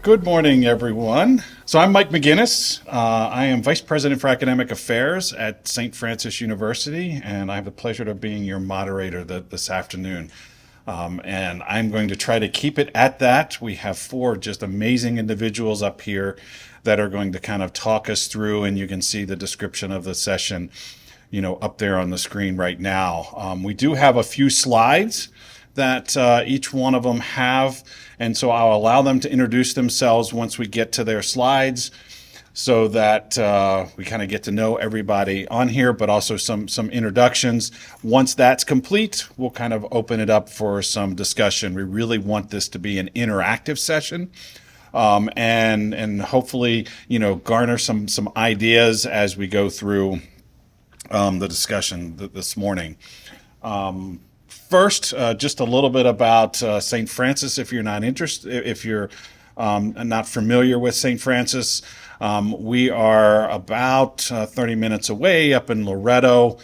Good morning, everyone. So I'm Mike McGinnis. I am Vice President for Academic Affairs at St. Francis University, and I have the pleasure of being your moderator this afternoon. And I'm going to try to keep it at that. We have four just amazing individuals up here that are going to kind of talk us through, and you can see the description of the session, up there on the screen right now. We do have a few slides that each one of them have. And so I'll allow them to introduce themselves once we get to their slides so that we kind of get to know everybody on here, but also some introductions. Once that's complete, we'll kind of open it up for some discussion. We really want this to be an interactive session. And hopefully, garner some ideas as we go through the discussion this morning. First, just a little bit about St. Francis. If you're not interested, if you're not familiar with St. Francis, we are about 30 minutes away up in Loretto.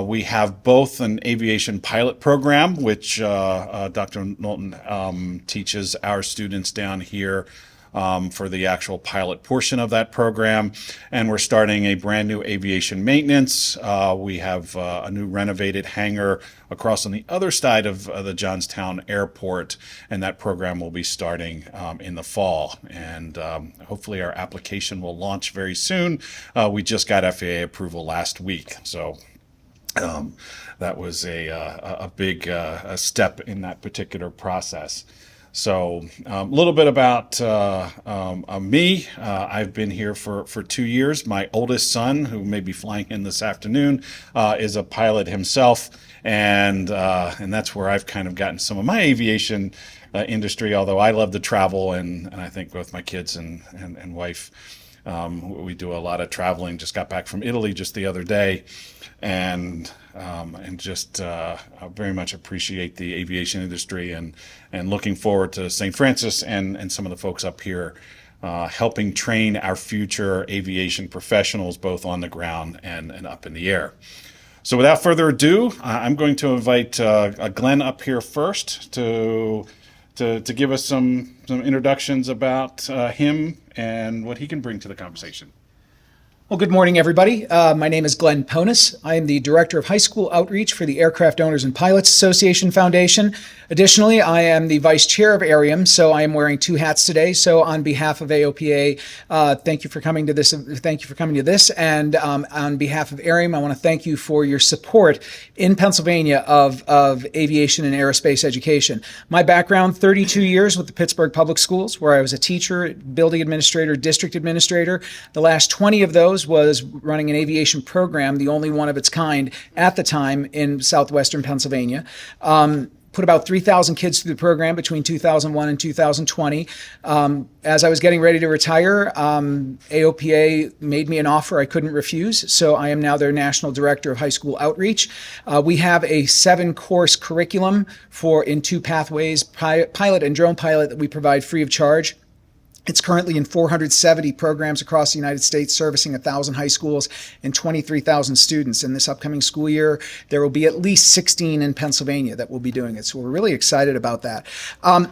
We have both an aviation pilot program, which Dr. Knowlton teaches our students down here for the actual pilot portion of that program. And we're starting a brand new aviation maintenance. We have a new renovated hangar across on the other side of the Johnstown Airport, and that program will be starting in the fall. And hopefully our application will launch very soon. We just got FAA approval last week. So that was a big step in that particular process. So a little bit about me. I've been here for 2 years. My oldest son, who may be flying in this afternoon, is a pilot himself, and that's where I've kind of gotten some of my aviation industry, although I love to travel, and I think both my kids and wife, we do a lot of traveling. Just got back from Italy just the other day, and just very much appreciate the aviation industry and looking forward to St. Francis and some of the folks up here helping train our future aviation professionals both on the ground and up in the air. So without further ado, I'm going to invite Glenn up here first to give us some introductions about him and what he can bring to the conversation. Well, good morning, everybody. My name is Glenn Ponis. I am the Director of High School Outreach for the Aircraft Owners and Pilots Association Foundation. Additionally, I am the Vice Chair of Aeruim, so I am wearing two hats today. So on behalf of AOPA, thank you for coming to this. Thank you for coming to this. And on behalf of Aeruim, I want to thank you for your support in Pennsylvania of aviation and aerospace education. My background, 32 years with the Pittsburgh Public Schools, where I was a teacher, building administrator, district administrator. The last 20 of those was running an aviation program, the only one of its kind at the time in southwestern Pennsylvania. Put about 3,000 kids through the program between 2001 and 2020. As I was getting ready to retire, AOPA made me an offer I couldn't refuse, so I am now their National Director of High School Outreach. We have a 7-course curriculum in 2 pathways, pilot and drone pilot, that we provide free of charge. It's currently in 470 programs across the United States, servicing 1,000 high schools and 23,000 students. In this upcoming school year, there will be at least 16 in Pennsylvania that will be doing it. So we're really excited about that.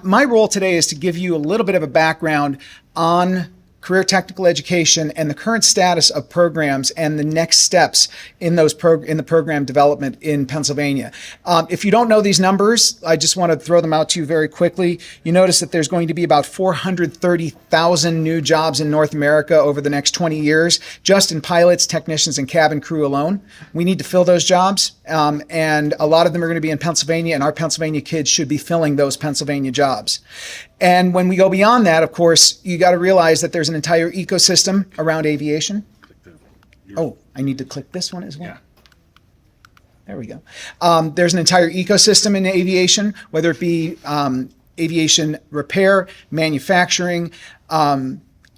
My role today is to give you a little bit of a background on career technical education and the current status of programs and the next steps in the program development in Pennsylvania. If you don't know these numbers, I just want to throw them out to you very quickly. You notice that there's going to be about 430,000 new jobs in North America over the next 20 years, just in pilots, technicians, and cabin crew alone. We need to fill those jobs, and a lot of them are going to be in Pennsylvania, and our Pennsylvania kids should be filling those Pennsylvania jobs. And when we go beyond that, of course, you got to realize that there's an entire ecosystem around aviation. Oh, I need to click this one as well. Yeah. There we go. There's an entire ecosystem in aviation, whether it be aviation repair, manufacturing,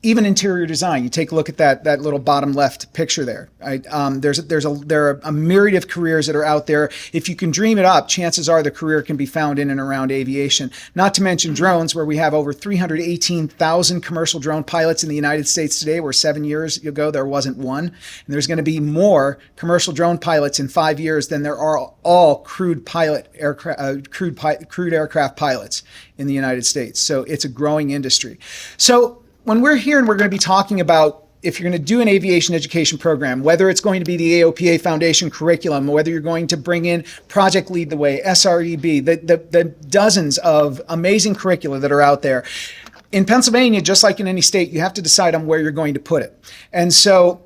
even interior design. You take a look at that little bottom left picture there. Right? There are a myriad of careers that are out there. If you can dream it up, chances are the career can be found in and around aviation. Not to mention drones, where we have over 318,000 commercial drone pilots in the United States today, where 7 years ago there wasn't one. And there's going to be more commercial drone pilots in 5 years than there are all crewed aircraft pilots in the United States. So it's a growing industry. So when we're here and we're going to be talking about if you're going to do an aviation education program, whether it's going to be the AOPA Foundation curriculum, whether you're going to bring in Project Lead the Way, SREB, the dozens of amazing curricula that are out there. In Pennsylvania, just like in any state, you have to decide on where you're going to put it. And so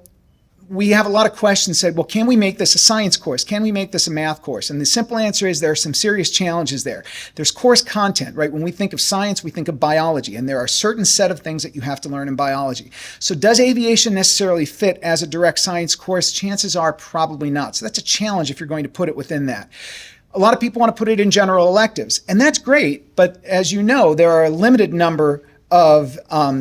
we have a lot of questions said, well, can we make this a science course? Can we make this a math course? And the simple answer is there are some serious challenges there. There's course content, right? When we think of science, we think of biology, and there are a certain set of things that you have to learn in biology. So does aviation necessarily fit as a direct science course? Chances are probably not. So that's a challenge if you're going to put it within that. A lot of people want to put it in general electives, and that's great, but as you know, there are a limited number of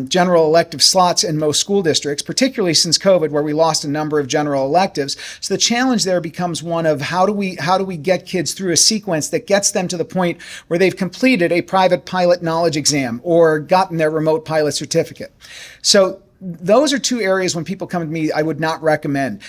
general elective slots in most school districts, particularly since COVID, where we lost a number of general electives. So the challenge there becomes one of how do we get kids through a sequence that gets them to the point where they've completed a private pilot knowledge exam or gotten their remote pilot certificate. So those are two areas when people come to me, I would not recommend.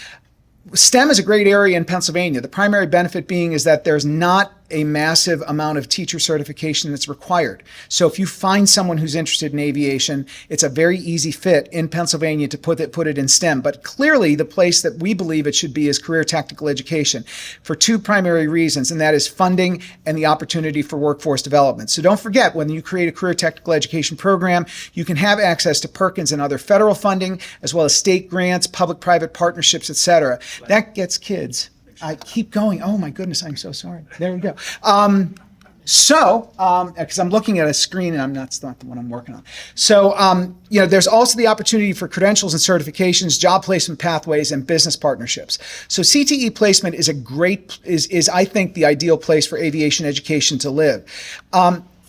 STEM is a great area in Pennsylvania. The primary benefit being is that there's not a massive amount of teacher certification that's required. So if you find someone who's interested in aviation, it's a very easy fit in Pennsylvania to put it in STEM. But clearly the place that we believe it should be is career technical education for two primary reasons, and that is funding and the opportunity for workforce development. So don't forget, when you create a career technical education program, you can have access to Perkins and other federal funding, as well as state grants, public-private partnerships, etc. That gets kids. I keep going. Oh my goodness, I'm so sorry. There we go. Because I'm looking at a screen and it's not the one I'm working on. So, there's also the opportunity for credentials and certifications, job placement pathways, and business partnerships. So CTE placement is I think the ideal place for aviation education to live.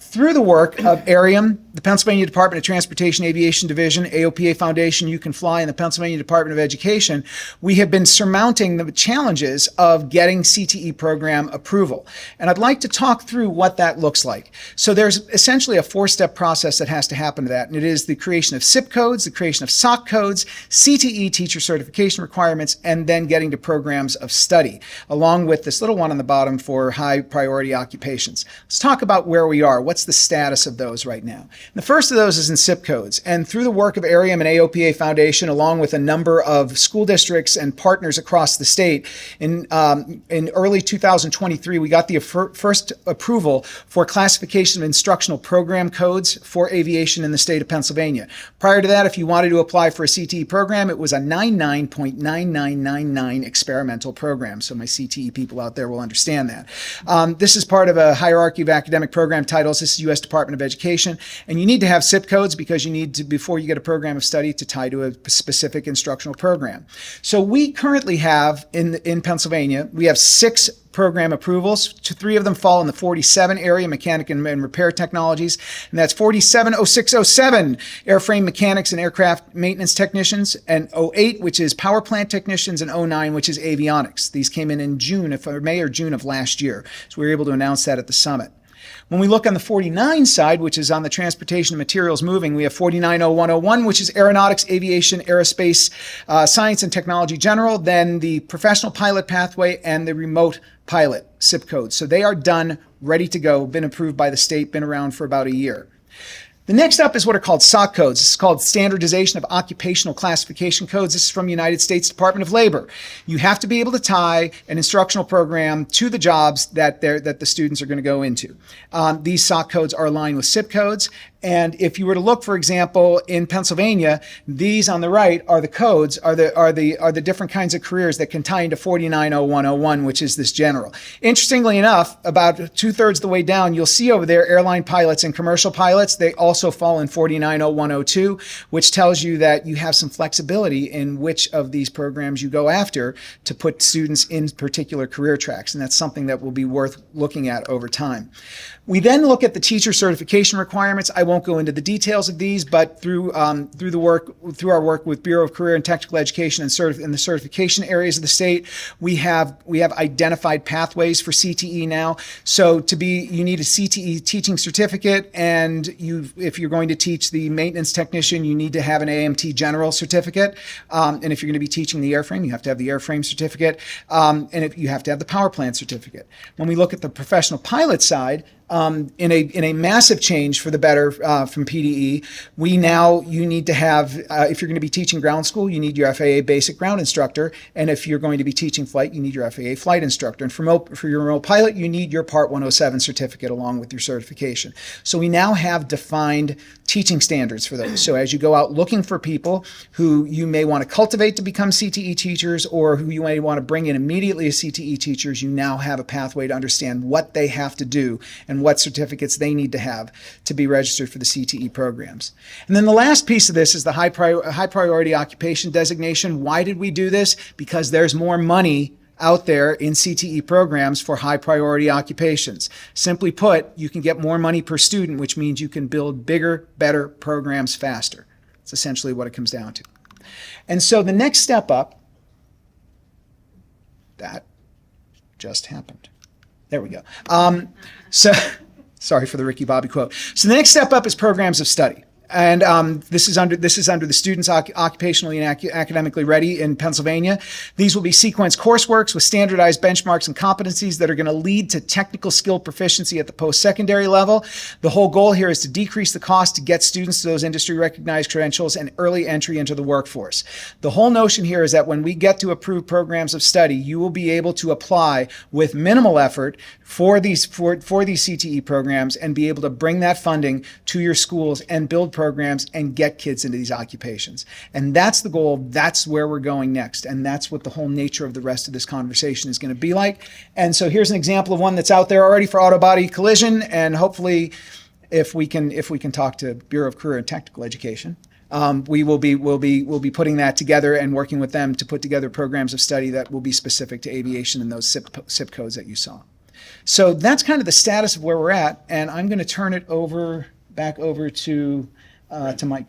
Through the work of Aeruim, the Pennsylvania Department of Transportation Aviation Division, AOPA Foundation, You Can Fly, and the Pennsylvania Department of Education, we have been surmounting the challenges of getting CTE program approval. And I'd like to talk through what that looks like. So there's essentially a four-step process that has to happen to that, and it is the creation of SIP codes, the creation of SOC codes, CTE teacher certification requirements, and then getting to programs of study, along with this little one on the bottom for high priority occupations. Let's talk about where we are. What's the status of those right now? The first of those is in SIP codes. And through the work of Aeruim and AOPA Foundation, along with a number of school districts and partners across the state, in early 2023, we got the first approval for classification of instructional program codes for aviation in the state of Pennsylvania. Prior to that, if you wanted to apply for a CTE program, it was a 99.9999 experimental program. So my CTE people out there will understand that. This is part of a hierarchy of academic program titles. This is U.S. Department of Education. And you need to have SIP codes because you need to, before you get a program of study, to tie to a specific instructional program. So we currently have in Pennsylvania, we have 6 program approvals. 3 of them fall in the 47 area, mechanic and repair technologies, and that's 470607, airframe mechanics and aircraft maintenance technicians, and 08, which is power plant technicians, and 09, which is avionics. These came in June, May or June of last year, so we were able to announce that at the summit. When we look on the 49 side, which is on the transportation and materials moving, we have 490101, which is aeronautics, aviation, aerospace, science and technology general, then the professional pilot pathway and the remote pilot SIP codes. So they are done, ready to go, been approved by the state, been around for about a year. The next up is what are called SOC codes. This is called Standardization of Occupational Classification Codes. This is from the United States Department of Labor. You have to be able to tie an instructional program to the jobs that the students are going to go into. These SOC codes are aligned with SIP codes. And if you were to look, for example, in Pennsylvania, these on the right are the codes, are the different kinds of careers that can tie into 490101, which is this general. Interestingly enough, about 2/3 of the way down, you'll see over there airline pilots and commercial pilots. They also fall in 490102, which tells you that you have some flexibility in which of these programs you go after to put students in particular career tracks. And that's something that will be worth looking at over time. We then look at the teacher certification requirements. I won't won't go into the details of these, but through our work with Bureau of Career and Technical Education and in the certification areas of the state, we have identified pathways for CTE now. So you need a CTE teaching certificate, and if you're going to teach the maintenance technician, you need to have an AMT general certificate. And if you're going to be teaching the airframe, you have to have the airframe certificate. And if you have to have the power plant certificate. When we look at the professional pilot side, in a massive change for the better from PDE, you need to have, if you're going to be teaching ground school, you need your FAA basic ground instructor, and if you're going to be teaching flight, you need your FAA flight instructor, and for your remote pilot, you need your Part 107 certificate along with your certification. So we now have defined teaching standards for those. So as you go out looking for people who you may want to cultivate to become CTE teachers, or who you may want to bring in immediately as CTE teachers, you now have a pathway to understand what they have to do and what certificates they need to have to be registered for the CTE programs. And then the last piece of this is the high priority occupation designation. Why did we do this? Because there's more money out there in CTE programs for high priority occupations. Simply put, you can get more money per student, which means you can build bigger, better programs faster. It's essentially what it comes down to. And so the next step up, that just happened. There we go. Sorry for the Ricky Bobby quote. So the next step up is programs of study. And this is under the Students Occupationally and Academically Ready in Pennsylvania. These will be sequenced courseworks with standardized benchmarks and competencies that are going to lead to technical skill proficiency at the post-secondary level. The whole goal here is to decrease the cost to get students to those industry-recognized credentials and early entry into the workforce. The whole notion here is that when we get to approved programs of study, you will be able to apply with minimal effort for these CTE programs and be able to bring that funding to your schools and build programs and get kids into these occupations. And that's the goal. That's where we're going next. And that's what the whole nature of the rest of this conversation is going to be like. And so here's an example of one that's out there already for auto body collision. And hopefully, if we can talk to Bureau of Career and Technical Education, we'll be putting that together and working with them to put together programs of study that will be specific to aviation and those SIP codes that you saw. So that's kind of the status of where we're at. And I'm going to turn it back over to Mike.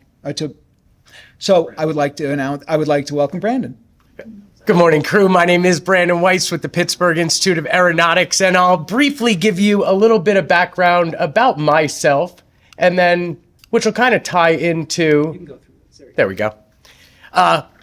So I would like to welcome Brandon. Good morning, crew. My name is Brandon Weiss with the Pittsburgh Institute of Aeronautics, and I'll briefly give you a little bit of background about myself, and then which will kind of tie into. There we go.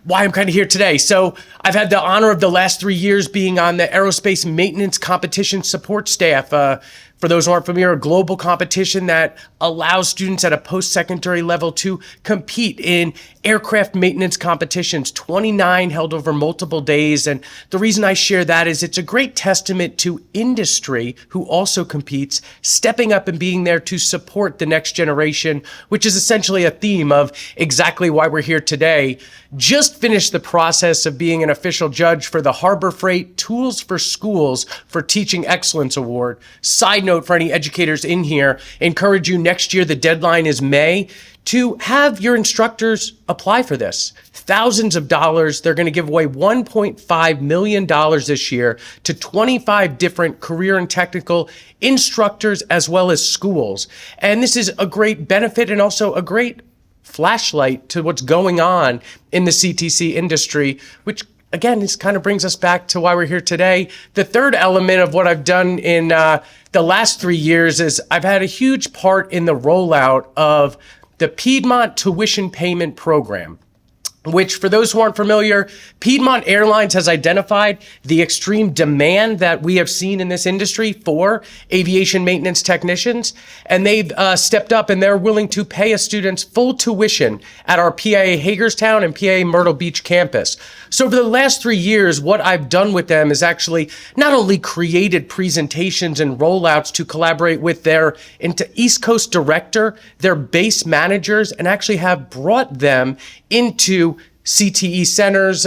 Why I'm kind of here today. So I've had the honor of the last 3 years being on the Aerospace Maintenance Competition Support staff. For those who aren't familiar, a global competition that allows students at a post-secondary level to compete in aircraft maintenance competitions, 29 held over multiple days. And the reason I share that is it's a great testament to industry, who also competes, stepping up and being there to support the next generation, which is essentially a theme of exactly why we're here today. Just finished the process of being an official judge for the Harbor Freight Tools for Schools for Teaching Excellence Award. Side note for any educators in here, encourage you next year, the deadline is May, to have your instructors apply for this. Thousands of dollars. They're going to give away $1.5 million this year to 25 different career and technical instructors as well as schools. And this is a great benefit and also a great flashlight to what's going on in the CTC industry, which again, this kind of brings us back to why we're here today. The third element of what I've done in the last 3 years is I've had a huge part in the rollout of the Piedmont Tuition Payment Program, which, for those who aren't familiar, Piedmont Airlines has identified the extreme demand that we have seen in this industry for aviation maintenance technicians, and they've stepped up and they're willing to pay a student's full tuition at our PIA Hagerstown and PIA Myrtle Beach campus. So for the last 3 years, what I've done with them is actually not only created presentations and rollouts to collaborate with their East Coast director, their base managers, and actually have brought them into CTE centers,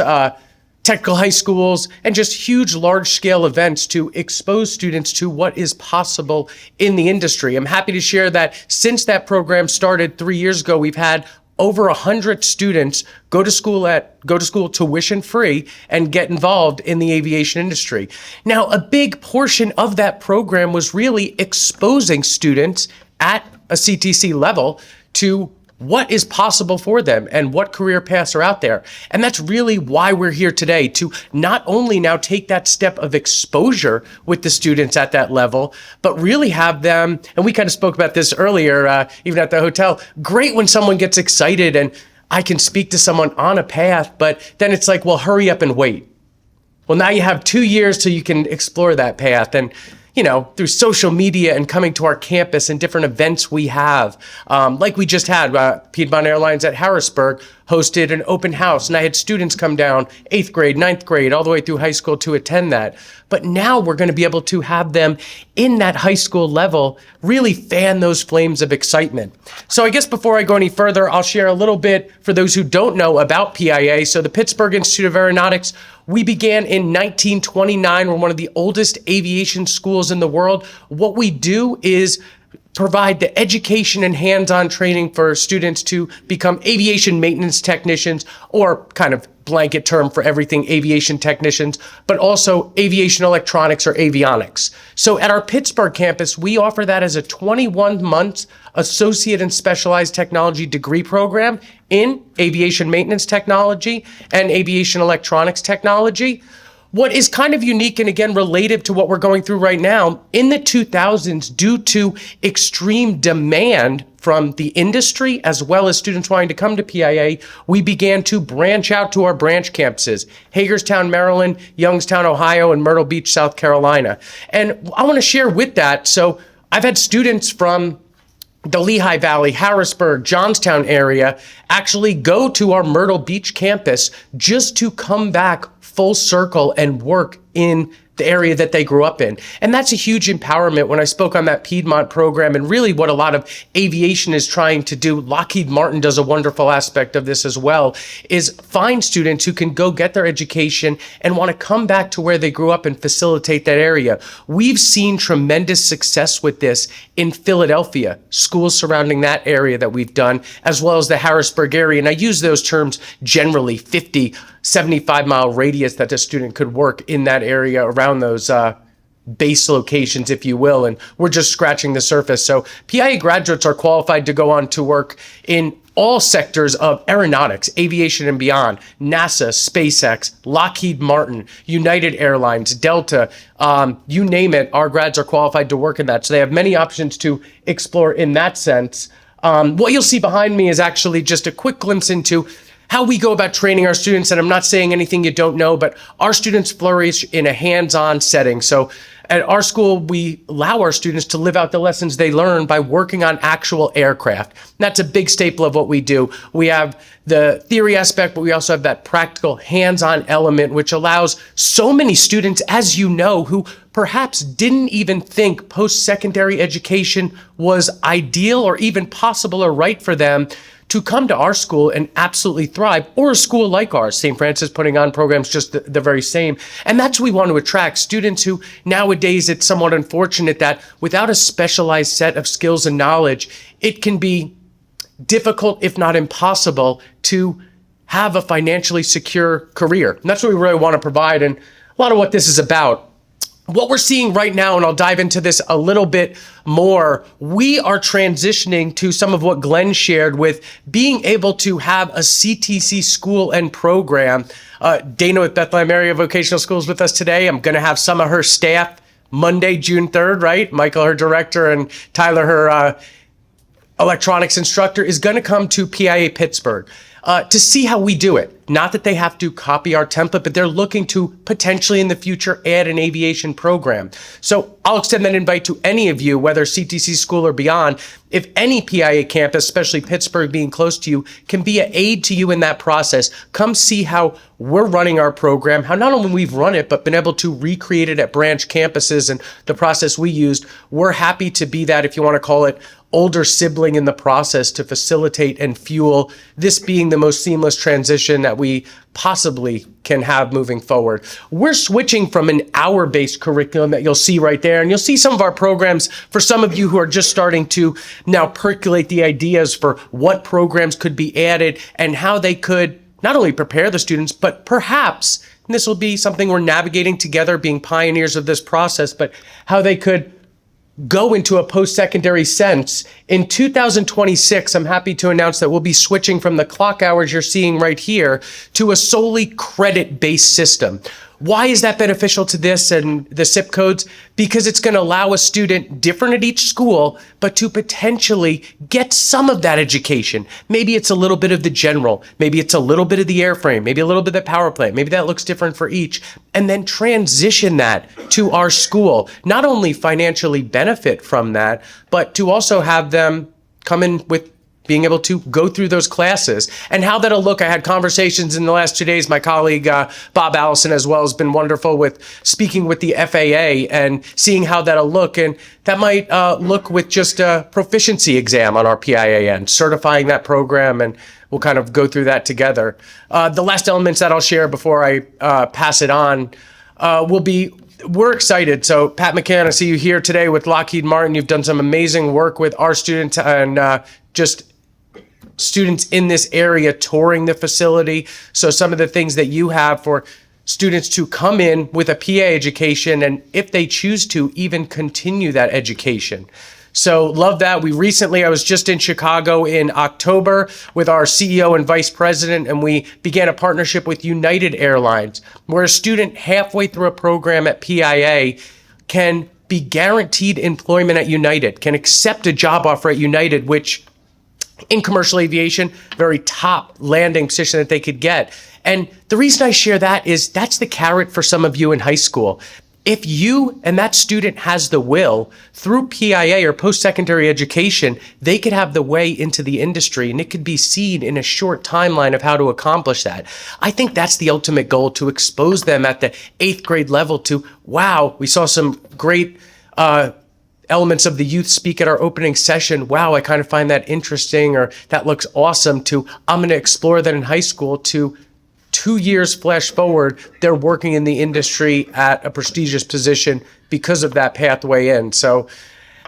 technical high schools, and just huge large-scale events to expose students to what is possible in the industry. I'm happy to share that since that program started 3 years ago, we've had over 100 students go to school tuition free and get involved in the aviation industry. Now, a big portion of that program was really exposing students at a CTC level to what is possible for them and what career paths are out there. And that's really why we're here today, to not only now take that step of exposure with the students at that level, but really have them, and we kind of spoke about this earlier, even at the hotel, great when someone gets excited and I can speak to someone on a path, but then it's like, well, hurry up and wait. Well, now you have 2 years till you can explore that path. And through social media and coming to our campus and different events we have. Like we just had, Piedmont Airlines at Harrisburg hosted an open house, and I had students come down 8th grade, 9th grade, all the way through high school to attend that. But now we're going to be able to have them in that high school level really fan those flames of excitement. So I guess before I go any further, I'll share a little bit for those who don't know about PIA. So the Pittsburgh Institute of Aeronautics, we began in 1929. We're one of the oldest aviation schools in the world. What we do is provide the education and hands-on training for students to become aviation maintenance technicians, or kind of blanket term for everything aviation technicians, but also aviation electronics or avionics. So at our Pittsburgh campus, we offer that as a 21-month associate and specialized technology degree program in aviation maintenance technology and aviation electronics technology. What is kind of unique and again related to what we're going through right now, in the 2000s, due to extreme demand from the industry as well as students wanting to come to PIA, we began to branch out to our branch campuses: Hagerstown, Maryland, Youngstown, Ohio, and Myrtle Beach, South Carolina. And I want to share with that. So I've had students from the Lehigh Valley, Harrisburg, Johnstown area actually go to our Myrtle Beach campus just to come back full circle and work in the area that they grew up in. And that's a huge empowerment. When I spoke on that Piedmont program, and really what a lot of aviation is trying to do, Lockheed Martin does a wonderful aspect of this as well, is find students who can go get their education and want to come back to where they grew up and facilitate that area. We've seen tremendous success with this in Philadelphia, schools surrounding that area that we've done, as well as the Harrisburg area. And I use those terms generally, 50, 75-mile radius that a student could work in that area around those base locations, if you will. And we're just scratching the surface. So PIA graduates are qualified to go on to work in all sectors of aeronautics, aviation and beyond: NASA, SpaceX, Lockheed Martin, United Airlines, Delta, you name it, our grads are qualified to work in that. So they have many options to explore in that sense. What you'll see behind me is actually just a quick glimpse into how we go about training our students. And I'm not saying anything you don't know, but our students flourish in a hands-on setting. So at our school, we allow our students to live out the lessons they learn by working on actual aircraft. And that's a big staple of what we do. We have the theory aspect, but we also have that practical hands-on element, which allows so many students, as you know, who perhaps didn't even think post-secondary education was ideal or even possible or right for them, to come to our school and absolutely thrive, or a school like ours, St. Francis, putting on programs just the very same. And that's what we want to attract, students who nowadays it's somewhat unfortunate that without a specialized set of skills and knowledge, it can be difficult, if not impossible, to have a financially secure career. And that's what we really want to provide, and a lot of what this is about. What we're seeing right now, and I'll dive into this a little bit more, we are transitioning to some of what Glenn shared with being able to have a CTC school and program. Dana with Bethlehem Area Vocational Schools with us today. I'm going to have some of her staff Monday, June 3rd, right? Michael, her director, and Tyler, her electronics instructor, is going to come to PIA Pittsburgh to see how we do it. Not that they have to copy our template, but they're looking to potentially in the future add an aviation program. So I'll extend that invite to any of you, whether CTC school or beyond. If any PIA campus, especially Pittsburgh being close to you, can be an aid to you in that process, come see how we're running our program, how not only we've run it, but been able to recreate it at branch campuses and the process we used. We're happy to be that, if you want to call it, older sibling in the process to facilitate and fuel this being the most seamless transition that we possibly can have moving forward. We're switching from an hour-based curriculum that you'll see right there, and you'll see some of our programs for some of you who are just starting to now percolate the ideas for what programs could be added and how they could not only prepare the students, but perhaps, and this will be something we're navigating together, being pioneers of this process, but how they could go into a post-secondary sense. In 2026, I'm happy to announce that we'll be switching from the clock hours you're seeing right here to a solely credit-based system. Why is that beneficial to this and the SIP codes? Because it's going to allow a student, different at each school, but to potentially get some of that education. Maybe it's a little bit of the general, maybe it's a little bit of the airframe, maybe a little bit of the power plant, maybe that looks different for each, and then transition that to our school. Not only financially benefit from that, but to also have them come in with being able to go through those classes and how that'll look. I had conversations in the last 2 days. My colleague, Bob Allison, as well, has been wonderful with speaking with the FAA and seeing how that'll look. And that might look with just a proficiency exam on our PIAN, certifying that program, and we'll kind of go through that together. The last elements that I'll share before I pass it on will be, we're excited. So Pat McCann, I see you here today with Lockheed Martin. You've done some amazing work with our students and just students in this area touring the facility. So some of the things that you have for students to come in with a PA education, and if they choose to, even continue that education. So love that. I was just in Chicago in October with our CEO and vice president, and we began a partnership with United Airlines, where a student halfway through a program at PIA can be guaranteed employment at United, can accept a job offer at United, which in commercial aviation, very top landing position that they could get. And the reason I share that is that's the carrot for some of you in high school. If you and that student has the will, through PIA or post-secondary education, they could have the way into the industry, and it could be seen in a short timeline of how to accomplish that. I think that's the ultimate goal, to expose them at the 8th grade level to, wow, we saw some great elements of the youth speak at our opening session. Wow, I kind of find that interesting, or that looks awesome, to I'm going to explore that in high school, to 2 years flash forward, they're working in the industry at a prestigious position because of that pathway in. So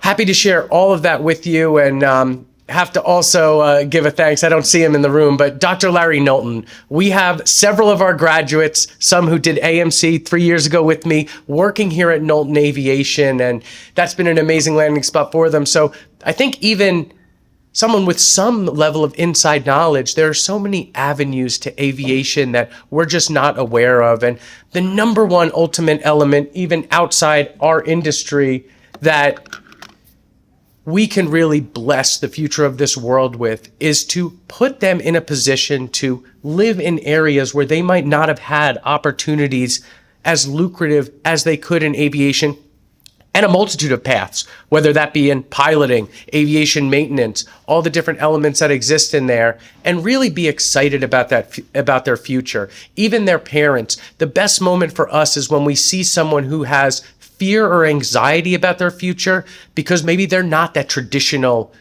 happy to share all of that with you, and have to also give a thanks. I don't see him in the room, but Dr. Larry Knowlton. We have several of our graduates, some who did AMC 3 years ago with me, working here at Knowlton Aviation, and that's been an amazing landing spot for them. So I think even someone with some level of inside knowledge, there are so many avenues to aviation that we're just not aware of. And the number one ultimate element, even outside our industry, that we can really bless the future of this world with, is to put them in a position to live in areas where they might not have had opportunities as lucrative as they could in aviation, and a multitude of paths, whether that be in piloting, aviation maintenance, all the different elements that exist in there, and really be excited about that, about their future. Even their parents. The best moment for us is when we see someone who has fear or anxiety about their future because maybe they're not that traditional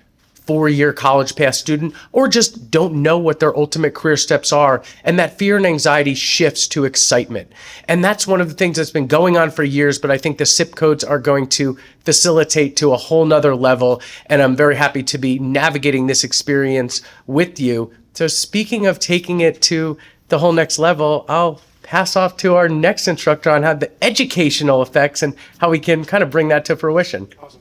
4-year college path student, or just don't know what their ultimate career steps are. And that fear and anxiety shifts to excitement. And that's one of the things that's been going on for years, but I think the SIP codes are going to facilitate to a whole nother level. And I'm very happy to be navigating this experience with you. So speaking of taking it to the whole next level, I'll pass off to our next instructor on how the educational effects and how we can kind of bring that to fruition. Awesome.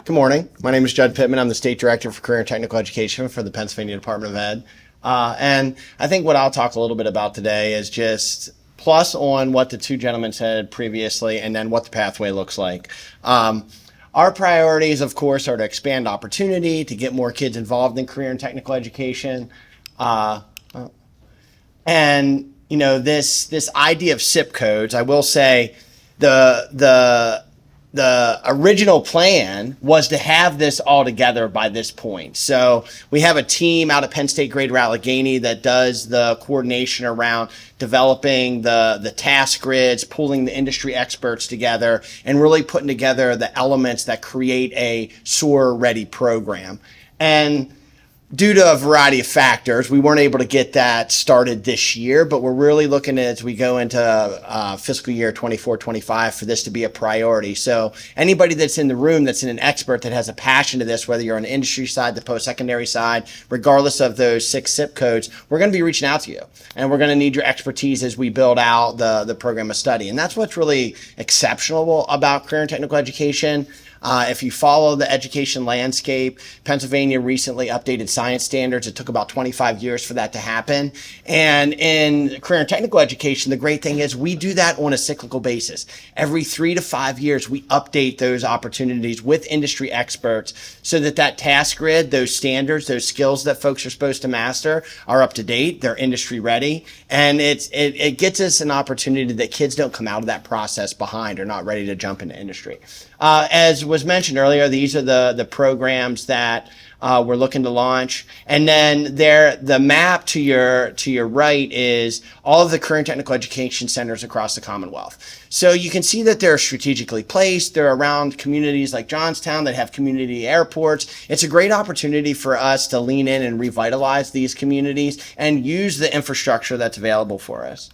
Good morning. My name is Judd Pittman. I'm the State Director for Career and Technical Education for the Pennsylvania Department of Ed. And I think what I'll talk a little bit about today is just plus on what the two gentlemen said previously, and then what the pathway looks like. Our priorities, of course, are to expand opportunity, to get more kids involved in career and technical education. And, you know, this idea of SIP codes, I will say the original plan was to have this all together by this point. So we have a team out at Penn State Greater Allegheny that does the coordination around developing the task grids, pulling the industry experts together, and really putting together the elements that create a SOAR-ready program. And due to a variety of factors, we weren't able to get that started this year, but we're really looking at, as we go into fiscal year 24-25, for this to be a priority. So anybody that's in the room that's an expert that has a passion to this, whether you're on the industry side, the post-secondary side, regardless of those 6 SIP codes, we're going to be reaching out to you. And we're going to need your expertise as we build out the program of study. And that's what's really exceptional about career and technical education. If you follow the education landscape, Pennsylvania recently updated science standards. It took about 25 years for that to happen. And in career and technical education, the great thing is we do that on a cyclical basis. Every 3 to 5 years, we update those opportunities with industry experts so that task grid, those standards, those skills that folks are supposed to master are up to date. They're industry ready. And it gets us an opportunity that kids don't come out of that process behind or not ready to jump into industry. As was mentioned earlier, these are the programs that we're looking to launch. And then the map to your right is all of the current technical education centers across the Commonwealth. So you can see that they're strategically placed. They're around communities like Johnstown that have community airports. It's a great opportunity for us to lean in and revitalize these communities and use the infrastructure that's available for us.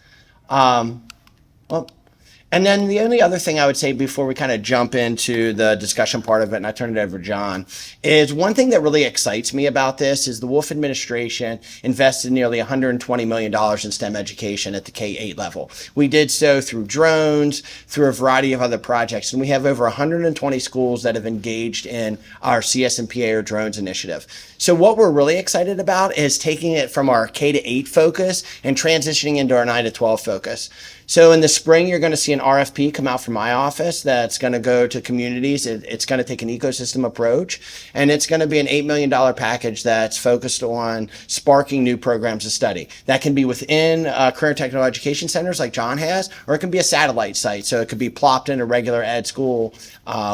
And then the only other thing I would say before we kind of jump into the discussion part of it, and I turn it over to John, is one thing that really excites me about this is the Wolf administration invested nearly $120 million in STEM education at the K-8 level. We did so through drones, through a variety of other projects, and we have over 120 schools that have engaged in our CS&PA or drones initiative. So what we're really excited about is taking it from our K-8 focus and transitioning into our 9 to 12 focus. So in the spring, you're going to see an RFP come out from my office that's going to go to communities. It's going to take an ecosystem approach, and it's going to be an $8 million package that's focused on sparking new programs of study. That can be within current technical education centers like John has, or it can be a satellite site. So it could be plopped in a regular ed school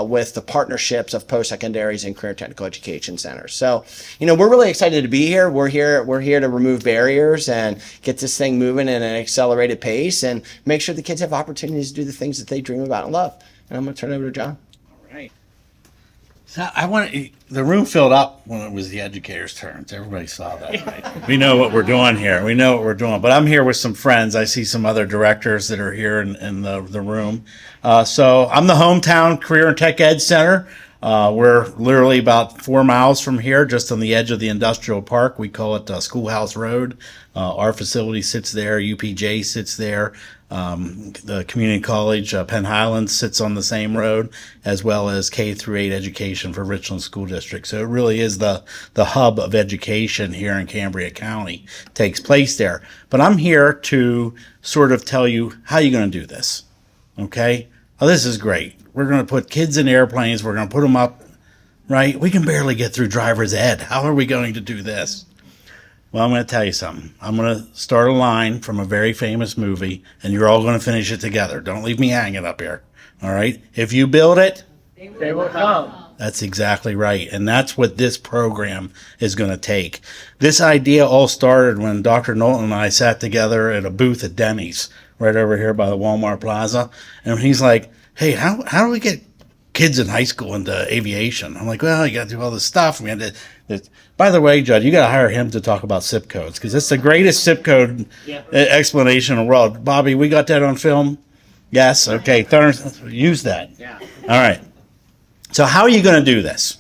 with the partnerships of post-secondaries and career technical education centers. So, we're really excited to be here. We're here to remove barriers and get this thing moving at an accelerated pace and make sure the kids have opportunities to do the things that they dream about and love. And I'm going to turn it over to John. All right. So the room filled up when it was the educators' turns. Everybody saw that, right? We know what we're doing here. We know what we're doing. But I'm here with some friends. I see some other directors that are here in the room. So I'm the hometown Career and Tech Ed Center. We're literally about 4 miles from here, just on the edge of the industrial park. We call it Schoolhouse Road. Our facility sits there. UPJ sits there. The community college, Penn Highlands, sits on the same road, as well as K through 8 education for Richland School District. So it really is the hub of education here in Cambria County, takes place there. But I'm here to sort of tell you how you're going to do this. Okay? Oh, this is great. We're going to put kids in airplanes. We're going to put them up, right? We can barely get through driver's ed. How are we going to do this? Well, I'm going to tell you something. I'm going to start a line from a very famous movie, and you're all going to finish it together. Don't leave me hanging up here. All right? If you build it, They will come. that's exactly right. And that's what this program is going to take. This idea all started when Dr. Knowlton and I sat together at a booth at Denny's right over here by the Walmart Plaza. And he's like, hey, how do we get kids in high school into aviation? I'm like, well, you got to do all this stuff. We had to. By the way, Judd, you got to hire him to talk about zip codes because it's the greatest zip code explanation in the world. Bobby, we got that on film? Yes? Okay. Use that. Yeah. All right. So how are you going to do this?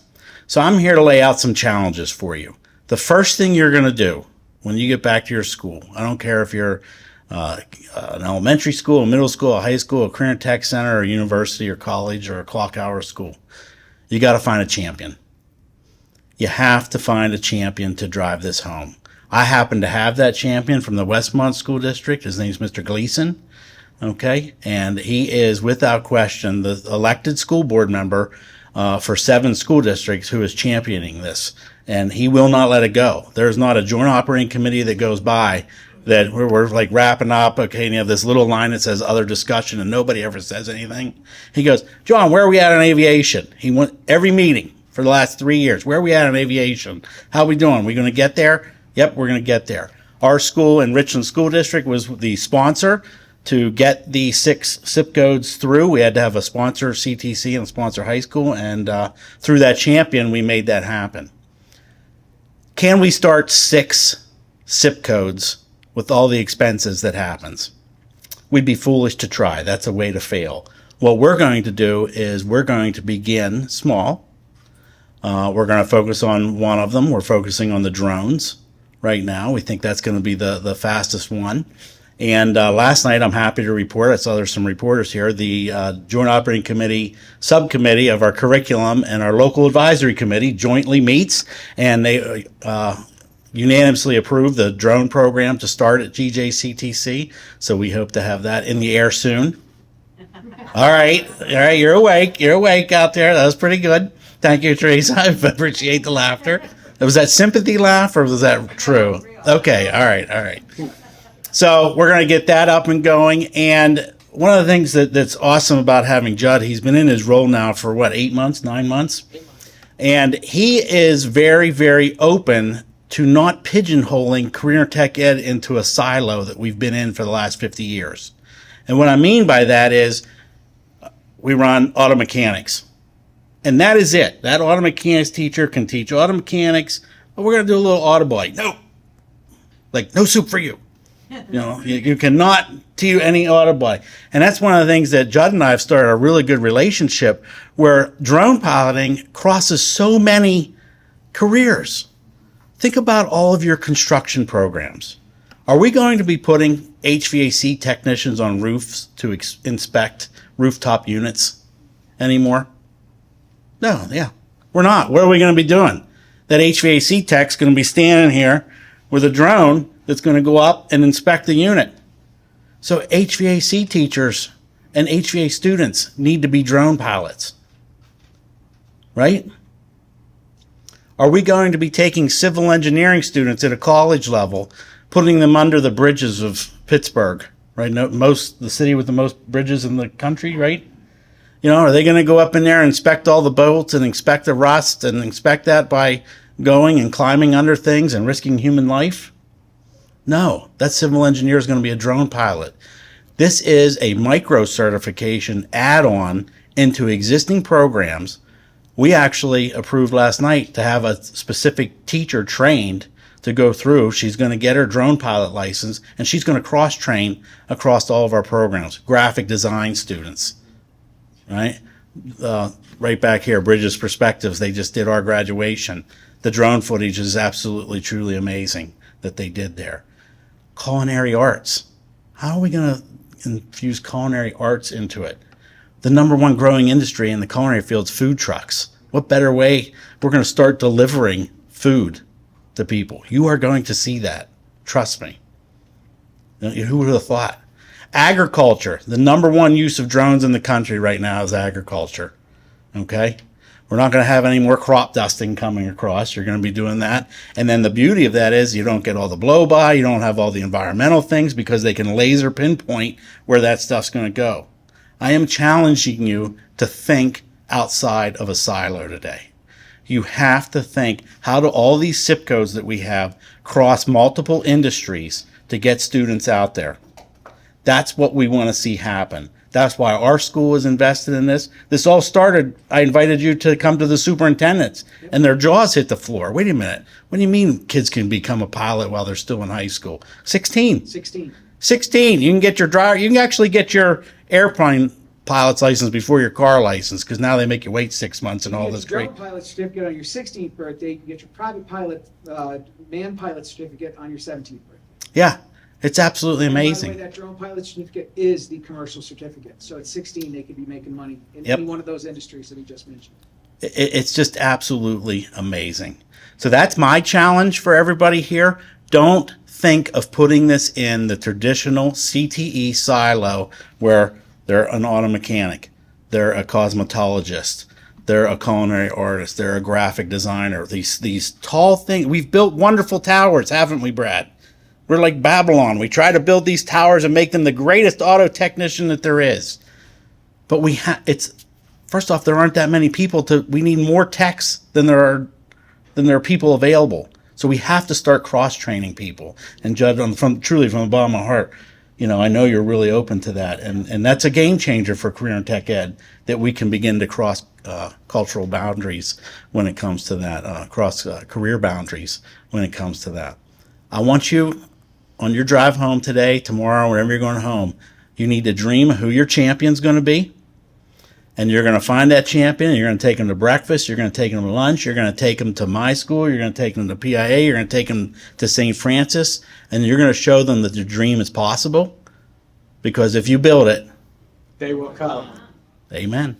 So I'm here to lay out some challenges for you. The first thing you're going to do when you get back to your school, I don't care if you're an elementary school, a middle school, a high school, a career and tech center, or a university or college or a clock hour school, you got to find a champion. You have to find a champion to drive this home. I happen to have that champion from the Westmont School District. His name's Mr. Gleason. Okay. And he is without question the elected school board member for 7 school districts who is championing this. And he will not let it go. There's not a joint operating committee that goes by that we're like wrapping up. Okay. And you have this little line that says other discussion and nobody ever says anything. He goes, John, where are we at on aviation? He went every meeting for the last 3 years. Where are we at on aviation? How are we doing? We going to get there? Yep, we're going to get there. Our school in Richland School District was the sponsor to get the 6 zip codes through. We had to have a sponsor CTC and a sponsor high school. And through that champion, we made that happen. Can we start 6 zip codes with all the expenses that happens? We'd be foolish to try. That's a way to fail. What we're going to do is we're going to begin small. We're going to focus on one of them. We're focusing on the drones right now. We think that's going to be the fastest one. And last night, I'm happy to report, I saw there's some reporters here, the Joint Operating Committee subcommittee of our curriculum and our local advisory committee jointly meets, and they unanimously approved the drone program to start at GJCTC. So we hope to have that in the air soon. All right, you're awake out there. That was pretty good. Thank you, Teresa. I appreciate the laughter. Was that sympathy laugh or was that true? Okay, all right. So we're going to get that up and going. And one of the things that's awesome about having Judd, he's been in his role now for 8 months, 9 months? And he is very, very open to not pigeonholing career tech ed into a silo that we've been in for the last 50 years. And what I mean by that is we run auto mechanics. And that is it. That auto mechanics teacher can teach auto mechanics, but we're going to do a little auto body. No. No soup for you. You cannot do any auto body. And that's one of the things that Judd and I have started a really good relationship where drone piloting crosses so many careers. Think about all of your construction programs. Are we going to be putting HVAC technicians on roofs to inspect rooftop units anymore? No, we're not. What are we going to be doing? That HVAC tech's going to be standing here with a drone that's going to go up and inspect the unit. So HVAC teachers and HVAC students need to be drone pilots, right? Are we going to be taking civil engineering students at a college level, putting them under the bridges of Pittsburgh, right? The city with the most bridges in the country, right? Are they going to go up in there and inspect all the bolts and inspect the rust and inspect that by going and climbing under things and risking human life? No, that civil engineer is going to be a drone pilot. This is a micro certification add-on into existing programs. We actually approved last night to have a specific teacher trained to go through. She's going to get her drone pilot license, and she's going to cross-train across all of our programs. Graphic design students, right? Right back here, Bridges Perspectives, they just did our graduation. The drone footage is absolutely, truly amazing that they did there. Culinary arts. How are we going to infuse culinary arts into it? The number one growing industry in the culinary field is food trucks. What better way? We're going to start delivering food to people. You are going to see that. Trust me. Who would have thought? Agriculture. The number one use of drones in the country right now is agriculture. Okay? We're not going to have any more crop dusting coming across. You're going to be doing that. And then the beauty of that is you don't get all the blow-by. You don't have all the environmental things because they can laser pinpoint where that stuff's going to go. I am challenging you to think outside of a silo today. You have to think, how do all these zip codes that we have cross multiple industries to get students out there? That's what we want to see happen. That's why our school is invested in this. This all started, I invited you to come to the superintendents, and their jaws hit the floor. Wait a minute. What do you mean kids can become a pilot while they're still in high school? 16. 16. You can get your driver. You can actually get your airplane pilot's license before your car license, because now they make you wait 6 months and all this great. You get your drone pilot certificate on your 16th birthday. You can get your private pilot, man pilot certificate on your 17th birthday. Yeah, it's absolutely amazing. By the way, that drone pilot certificate is the commercial certificate. So at 16, they could be making money in any one of those industries that he just mentioned. It's just absolutely amazing. So that's my challenge for everybody here. Don't think of putting this in the traditional CTE silo where they're an auto mechanic, they're a cosmetologist, they're a culinary artist, they're a graphic designer. These tall things. We've built wonderful towers, haven't we, Brad? We're like Babylon. We try to build these towers and make them the greatest auto technician that there is. But first off, there aren't that many people we need more techs than there are people available. So we have to start cross-training people. And Judd, truly from the bottom of my heart, I know you're really open to that. And that's a game changer for career and tech ed, that we can begin to cross cultural boundaries when it comes to that, cross career boundaries when it comes to that. I want you, on your drive home today, tomorrow, wherever you're going home, you need to dream of who your champion's going to be. And you're going to find that champion. You're going to take them to breakfast. You're going to take them to lunch. You're going to take them to my school. You're going to take them to PIA. You're going to take them to St. Francis. And you're going to show them that the dream is possible. Because if you build it, They will come. amen.